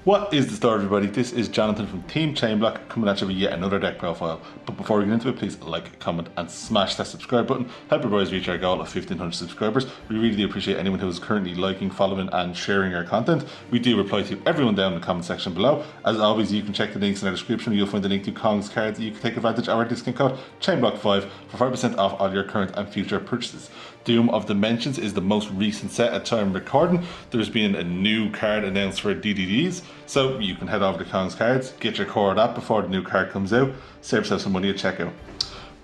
What is the story, everybody? This is Jonathan from Team ChainBlock coming at you with yet another deck profile. But before we get into it, please like, comment and smash that subscribe button. Help our boys reach our goal of 1,500 subscribers. We really do appreciate anyone who is currently liking, following and sharing our content. We do reply to everyone down in the comment section below. As always, you can check the links in our description. You'll find the link to Kong's cards. You can take advantage of our discount code ChainBlock5 for 5% off all your current and future purchases. Doom of Dimensions is the most recent set at time recording. There's been a new card announced for DDDs, so you can head over to Kong's Cards, get your core of that before the new card comes out, save yourself some money at checkout.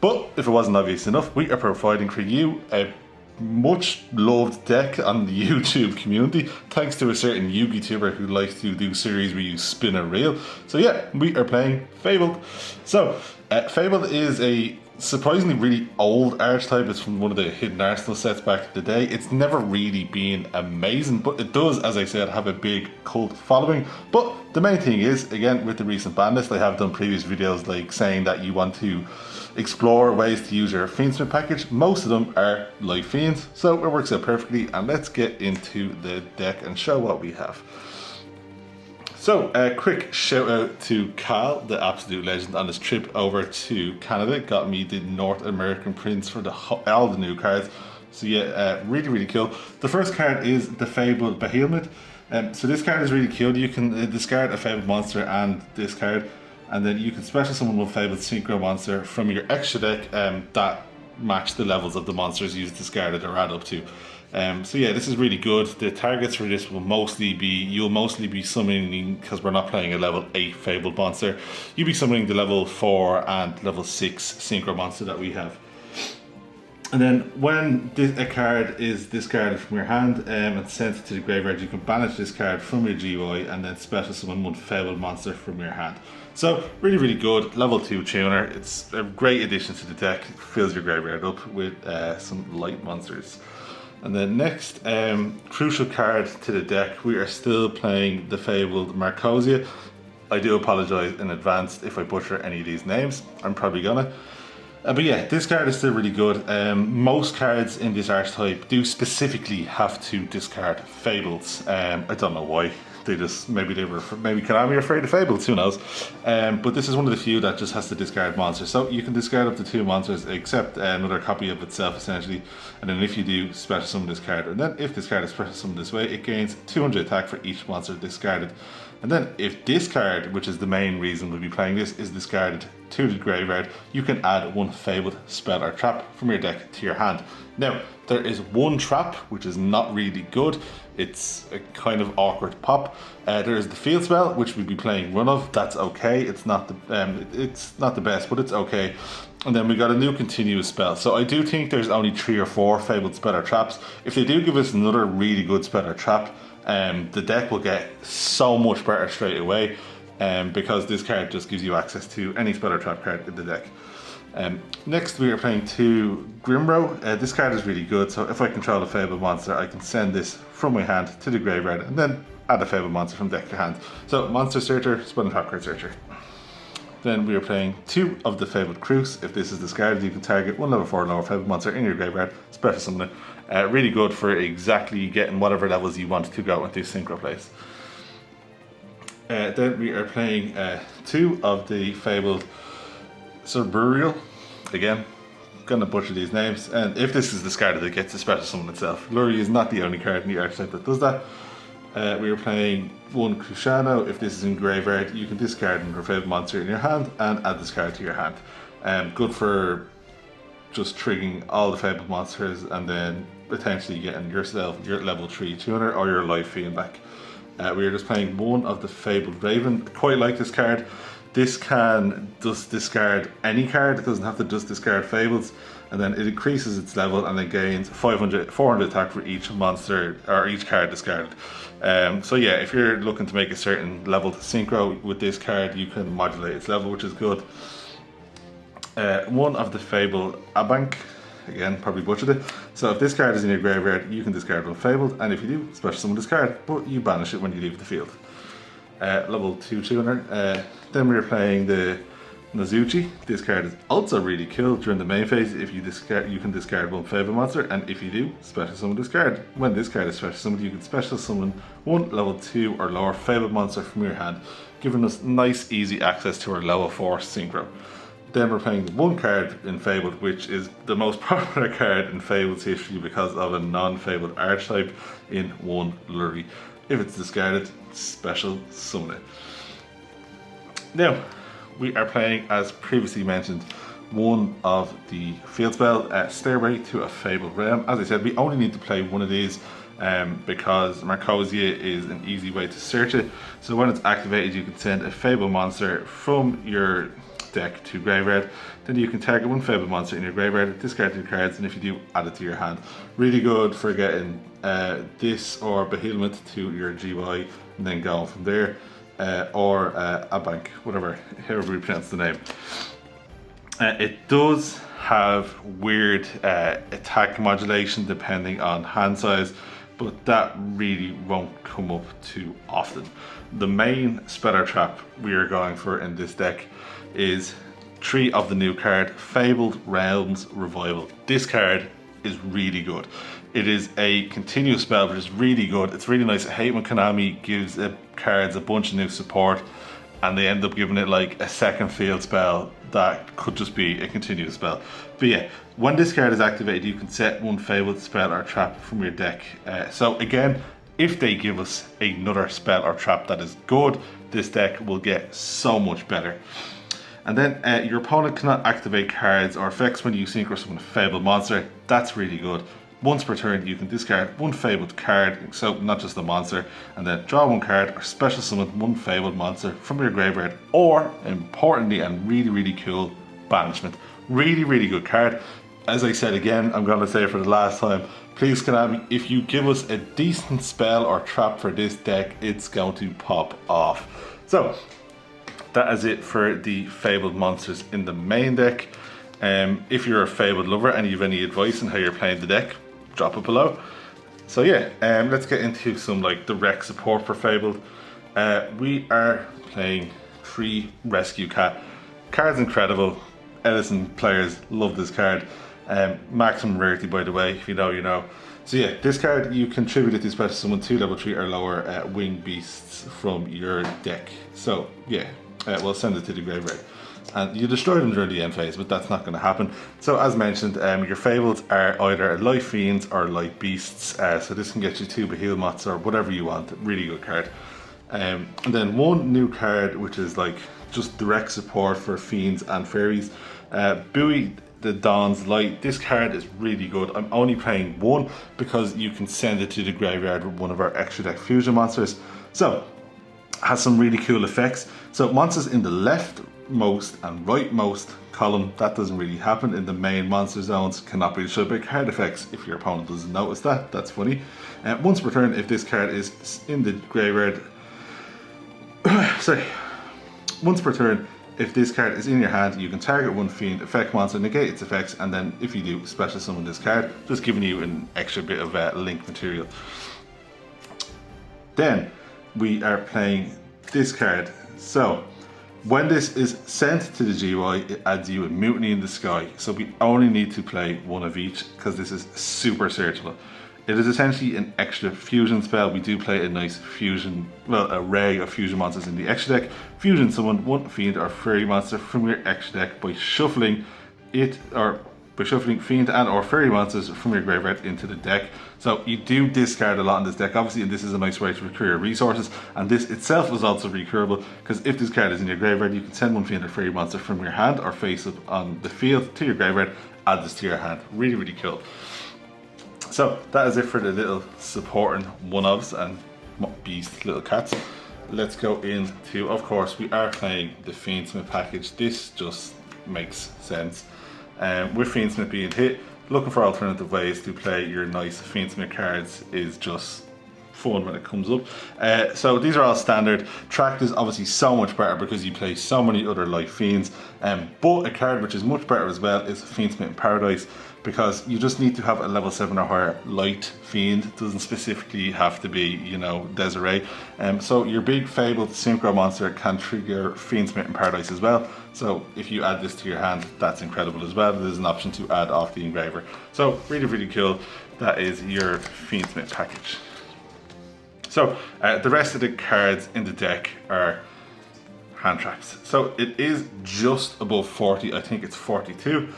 But if it wasn't obvious enough, we are providing for you a much loved deck on the YouTube community, thanks to a certain YouTuber who likes to do series where you spin a reel. So yeah, we are playing Fabled. So Fabled is a surprisingly really old archetype. It's from one of the hidden arsenal sets back in the day. It's never really been amazing, but it does, as I said, have a big cult following. But the main thing is, again, with the recent Banlist, I have done previous videos like saying that you want to explore ways to use your Fiendsmith package. Most of them are live fiends, so it works out perfectly. And let's get into the deck and show what we have. So, a quick shout out to Cal, the absolute legend, on his trip over to Canada. Got me the North American prints for all the new cards. So yeah, really cool. The first card is the Fabled Behemoth. So this card is really cool. You can discard a Fabled monster and this card, and then you can special summon one Fabled Synchro monster from your extra deck that match the levels of the monsters you've discarded or add up to. So yeah, this is really good. The targets for this will mostly be, you'll mostly be summoning, because we're not playing a level 8 Fabled monster, you'll be summoning the level 4 and level 6 Synchro monster that we have. And then when a card is discarded from your hand and sent to the graveyard, you can banish this card from your GUI and then special summon one Fabled monster from your hand. So really good, level 2 tuner. It's a great addition to the deck. It fills your graveyard up with some light monsters. And then next, crucial card to the deck, we are still playing the Fabled Marcosia. I do apologise in advance if I butcher any of these names, I'm probably gonna. But yeah, this card is still really good. Most cards in this archetype do specifically have to discard Fables. I don't know why. They just, maybe Konami are afraid of Fables, who knows. But this is one of the few that just has to discard monsters. So you can discard up to 2 monsters, except another copy of itself, essentially. And then if you do, special summon this card. And then if this card is special summoned this way, it gains 200 attack for each monster discarded. And then if this card, which is the main reason we'll be playing this, is discarded to the graveyard, you can add one Fabled spell or trap from your deck to your hand. Now, there is one trap, which is not really good. It's a kind of awkward pop. There is the field spell, which we'll be playing run of. That's okay. It's not the best, but it's okay. And then we got a new continuous spell. So I do think there's only 3 or 4 Fabled spell or traps. If they do give us another really good spell or trap, the deck will get so much better straight away, because this card just gives you access to any spell or trap card in the deck. Next we are playing 2 Grimrow. This card is really good, so if I control a Fabled monster, I can send this from my hand to the graveyard and then add a Fabled monster from deck to hand. So monster searcher, spell and trap card searcher. Then we are playing 2 of the Fabled Cruce. If this is discarded, you can target one level 4 lower Fabled monster in your graveyard, special summon it. Really good for exactly getting whatever levels you want to go into synchro plays. Then we are playing 2 of the Fabled Surburial. Again, gonna butcher these names. And if this is discarded, it gets a special summon itself. Lurie is not the only card in the archetype that does that. We are playing 1 Cruciano. If this is in graveyard, you can discard your Fabled monster in your hand and add this card to your hand. Good for just triggering all the Fabled monsters and then potentially getting yourself your level 3 tuner or your life fiend back. We are just playing 1 of the Fabled Raven. I quite like this card. This can just discard any card. It doesn't have to just discard Fables. And then it increases its level and then gains 400 attack for each monster or each card discarded. So yeah, if you're looking to make a certain level to synchro with this card, you can modulate its level, which is good. 1 of the Fabled Abank. Again, probably butchered it. So if this card is in your graveyard, you can discard one Fabled, and if you do, special summon this card, but you banish it when you leave the field. Level 2 tuner. Then we're playing the Nozuchi, this card is also really cool. During the main phase, if you discard, you can discard one Fabled monster, and if you do, special summon this card. When this card is special summoned, you can special summon one level 2 or lower Fabled monster from your hand, giving us nice easy access to our level 4 synchro. Then we're playing the one card in Fabled, which is the most popular card in Fabled's history because of a non-Fabled archetype in one Lurry. If it's discarded, special summon it. Now, we are playing, as previously mentioned, one of the field spell, Stairway to a Fabled Realm. As I said, we only need to play one of these because Marcosia is an easy way to search it. So when it's activated, you can send a Fabled monster from your deck to graveyard. Then you can target one Fabled monster in your graveyard, discard 2 cards, and if you do, add it to your hand. Really good for getting this or Behemoth to your GY and then going from there. Or a bank, whatever, however you pronounce the name. It does have weird attack modulation depending on hand size, but that really won't come up too often. The main speller trap we are going for in this deck is 3 of the new card, Fabled Realms Revival. This card is really good. It is a continuous spell, but it's really good. It's really nice. I hate when Konami gives cards a bunch of new support and they end up giving it like a second field spell that could just be a continuous spell. But yeah, when this card is activated, you can set one Fabled spell or trap from your deck. So again, if they give us another spell or trap that is good, this deck will get so much better. And then your opponent cannot activate cards or effects when you synchro summon a Fabled monster. That's really good. Once per turn, you can discard one Fabled card, so not just the monster, and then draw one card or special summon one Fabled monster from your graveyard, or, importantly and really, really cool, Banishment. Really, really good card. As I said again, I'm going to say it for the last time, please Konami, if you give us a decent spell or trap for this deck, it's going to pop off. So, that is it for the Fabled monsters in the main deck. If you're a Fabled lover and you have any advice on how you're playing the deck, drop it below. So yeah, let's get into some like direct support for Fabled. We are playing 3 Rescue Cat. Card's incredible. Edison players love this card. Maximum rarity, by the way, if you know, you know. So yeah, this card, you contribute it to special summon 2 level 3 or lower winged beasts from your deck. So yeah, we'll send it to the graveyard. And you destroy them during the end phase, but that's not going to happen. So as mentioned, your Fabled are either Light Fiends or Light Beasts, so this can get you 2 Behemoths or whatever you want. Really good card. And then one new card, which is like just direct support for Fiends and Fairies. Buoy the Dawn's Light. This card is really good. I'm only playing one because you can send it to the graveyard with one of our extra deck fusion monsters. So, has some really cool effects. So monsters in the leftmost and rightmost column, that doesn't really happen in the main monster zones, cannot be destroyed by card effects. If your opponent doesn't notice that, that's funny. Once per turn, if this card is in the graveyard, once per turn, if this card is in your hand, you can target one Fiend effect monster, negate its effects, and then if you do, special summon this card, just giving you an extra bit of link material. Then we are playing this card. So when this is sent to the GY, it adds you a Mutiny in the Sky. So we only need to play one of each because this is super searchable. It is essentially an extra fusion spell. We do play a nice fusion, well, array of fusion monsters in the extra deck. Fusion summon one Fiend or Fairy monster from your extra deck by shuffling it, or by shuffling Fiend and or Fairy monsters from your graveyard into the deck. So you do discard a lot in this deck, obviously, and this is a nice way to recur your resources. And this itself is also recurable, because if this card is in your graveyard, you can send one Fiend or Fairy monster from your hand or face up on the field to your graveyard, add this to your hand. Really, really cool. So that is it for the little supporting one-ofs and beast little cats. Let's go into, of course, we are playing the Fiendsmith package. This just makes sense. With Fiendsmith being hit, looking for alternative ways to play your nice Fiendsmith cards is just fun when it comes up. So these are all standard. Tracked is obviously so much better because you play so many other light fiends. But a card which is much better as well is Fiendsmith in Paradise, because you just need to have a level 7 or higher light fiend. It doesn't specifically have to be, you know, Desiree. So your big Fabled synchro monster can trigger Fiendsmith in Paradise as well. So if you add this to your hand, that's incredible as well. There's an option to add off the engraver. So really, really cool. That is your Fiendsmith package. So the rest of the cards in the deck are hand traps. So it is just above 40, I think it's 42.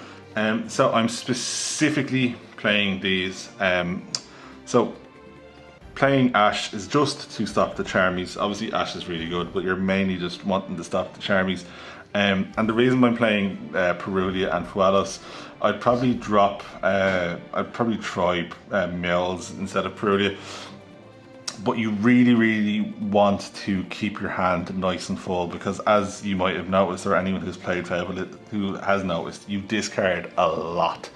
So I'm specifically playing these. So playing Ash is just to stop the Charmies. Obviously Ash is really good, but you're mainly just wanting to stop the Charmies. And the reason I'm playing Perulia and Fualos, I'd probably try Mills instead of Perulia. But you really, really want to keep your hand nice and full, because as you might have noticed, or anyone who's played Fabled who has noticed, you discard a lot.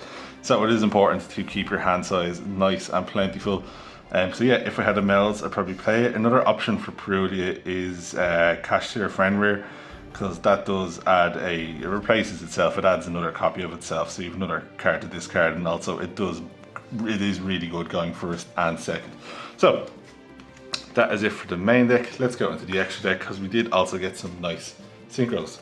So it is important to keep your hand size nice and plentiful. So yeah, if I had a Mills, I'd probably play it. Another option for Perulia is Cashier Fenrir, because that does add it replaces itself, it adds another copy of itself, so you have another card to discard, and also it is really good going first and second. So that is it for the main deck. Let's go into the extra deck, because we did also get some nice synchros.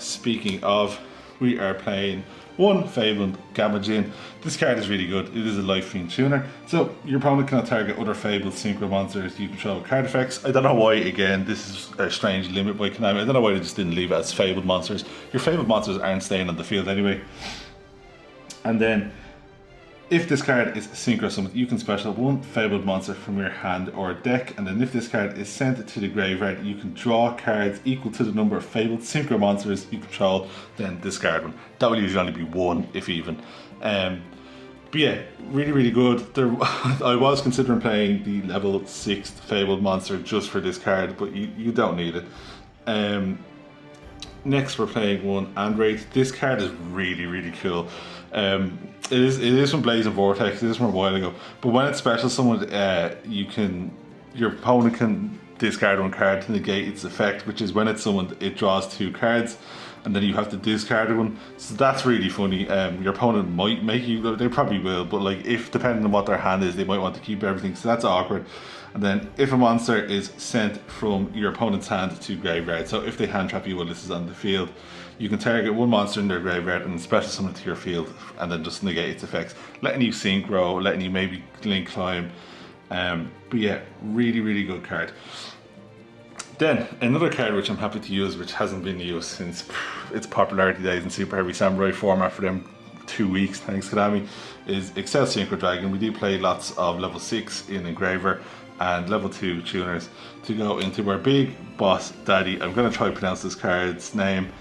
Speaking of, we are playing one Fabled Gamma Djinn. This card is really good. It is a Life Fiend tuner, so your opponent cannot target other Fabled synchro monsters you control with card effects. I don't know why, again, this is a strange limit by Konami. I don't know why they just didn't leave it as Fabled monsters. Your Fabled monsters aren't staying on the field anyway. And then, if this card is synchro summoned, you can special one Fabled monster from your hand or deck, and then if this card is sent to the graveyard, you can draw cards equal to the number of Fabled synchro monsters you control, then discard one. That will usually only be one, if even. But yeah, really, really good. I was considering playing the level 6th Fabled monster just for this card, but you don't need it. Next we're playing one Andrate. This card is really, really cool. It is from Blazing Vortex, it is from a while ago, but when it's special summoned, your opponent can discard one card to negate its effect, which is when it's summoned, it draws 2 cards, and then you have to discard one. So that's really funny. Your opponent might make you, they probably will, but like, if depending on what their hand is, they might want to keep everything, so that's awkward. And then if a monster is sent from your opponent's hand to graveyard, so if they hand trap you while this is on the field, you can target one monster in their graveyard and special summon it to your field, and then just negate its effects, letting you synchro, letting you maybe link climb. But yeah, really, really good card. Then another card which I'm happy to use, which hasn't been used since its popularity days in Super Heavy Samurai format for them 2 weeks, thanks Konami, is Excel Synchro Dragon. We do play lots of level 6 in Engraver and level 2 tuners to go into our big boss daddy. I'm going to try to pronounce this card's name,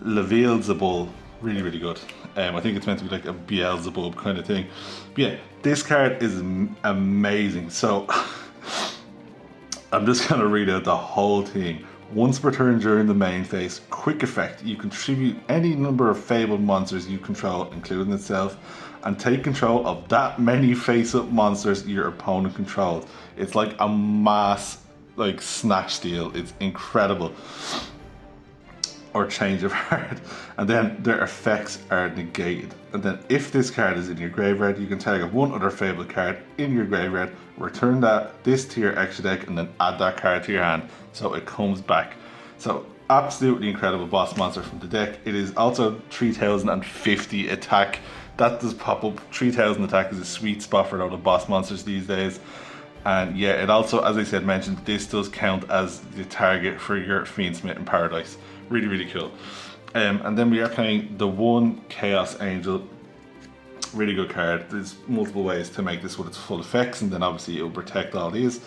Levielzebul. Really, really good. I think it's meant to be like a Beelzebub kind of thing. But yeah, this card is amazing. So I'm just going to read out the whole thing. Once per turn during the main phase, quick effect, you contribute any number of Fabled monsters you control, including itself, and take control of that many face-up monsters your opponent controls. It's like a mass snatch steal. It's incredible. Or change of heart. And then their effects are negated. And then if this card is in your graveyard, you can target one other Fabled card in your graveyard, return this to your extra deck, and then add that card to your hand, so it comes back. So absolutely incredible boss monster from the deck. It is also 3050 attack. That does pop up. 3000 attack is a sweet spot for a lot of boss monsters these days. And yeah, it also, as I said, mentioned, this does count as the target for your Fiendsmith in Paradise. Really, really cool. And then we are playing the one Chaos Angel. Really good card. There's multiple ways to make this with its full effects, and then obviously it will protect all these.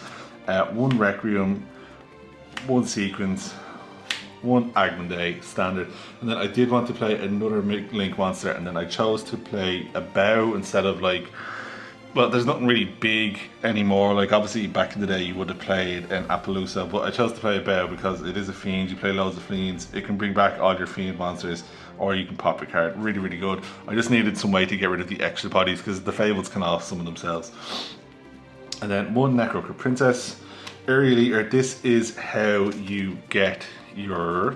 One Requiem, one Sequence, one Agmonday standard, and then I did want to play another Link monster, and then I chose to play a Bow instead of well, there's nothing really big anymore. Like obviously back in the day you would have played an Appaloosa, but I chose to play a Bow because it is a fiend. You play loads of fiends. It can bring back all your fiend monsters, or you can pop a card. Really, really good. I just needed some way to get rid of the extra bodies because the Fables can all summon themselves. And then 1 Necroker Princess. Area Leader, this is how you get your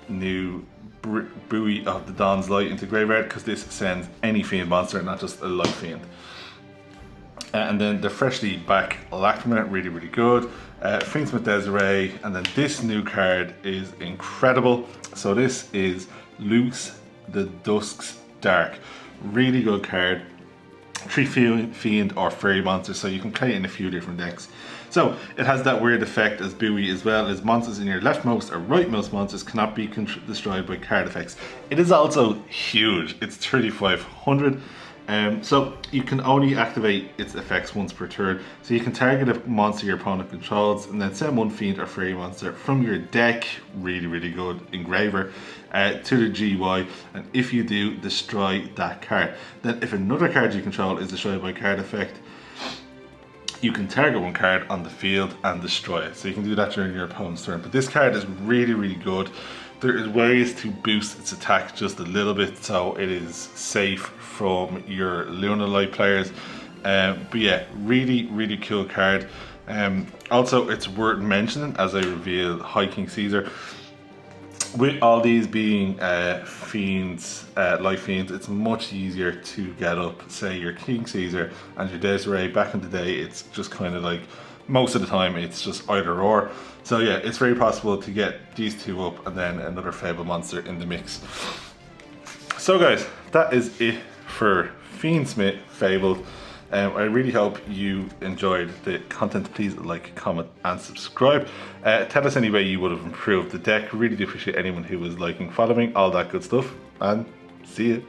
new Buoy of the Dawn's Light into graveyard, because this sends any fiend monster, not just a light fiend. And then the freshly back Lacrimate, really, really good. Fiendsmith Desiree, and then this new card is incredible. So this is Loose the Dusk's Dark. Really good card. 3 fiend or fairy monsters, so you can play it in a few different decks. So it has that weird effect as Buoy, as well as monsters in your leftmost or rightmost monsters cannot be destroyed by card effects. It is also huge. It's 3500. So you can only activate its effects once per turn. So you can target a monster your opponent controls and then send 1 fiend or fairy monster from your deck, really, really good, engraver, to the GY, and if you do, destroy that card. Then if another card you control is destroyed by card effect, you can target 1 card on the field and destroy it. So you can do that during your opponent's turn. But this card is really, really good. There is ways to boost its attack just a little bit, so it is safe from your Lunalight players. But yeah, really, really cool card. Also, it's worth mentioning as I reveal High King Caesar. With all these being fiends, light fiends, it's much easier to get up, say, your King Caesar and your Desiree. Back in the day, it's just kind of like, most of the time, it's just either or. So yeah, it's very possible to get these 2 up and then another Fabled monster in the mix. So guys, that is it for Fiendsmith Fabled. I really hope you enjoyed the content. Please like, comment and subscribe. Tell us any way you would have improved the deck. Really do appreciate anyone who was liking, following, all that good stuff, and see you.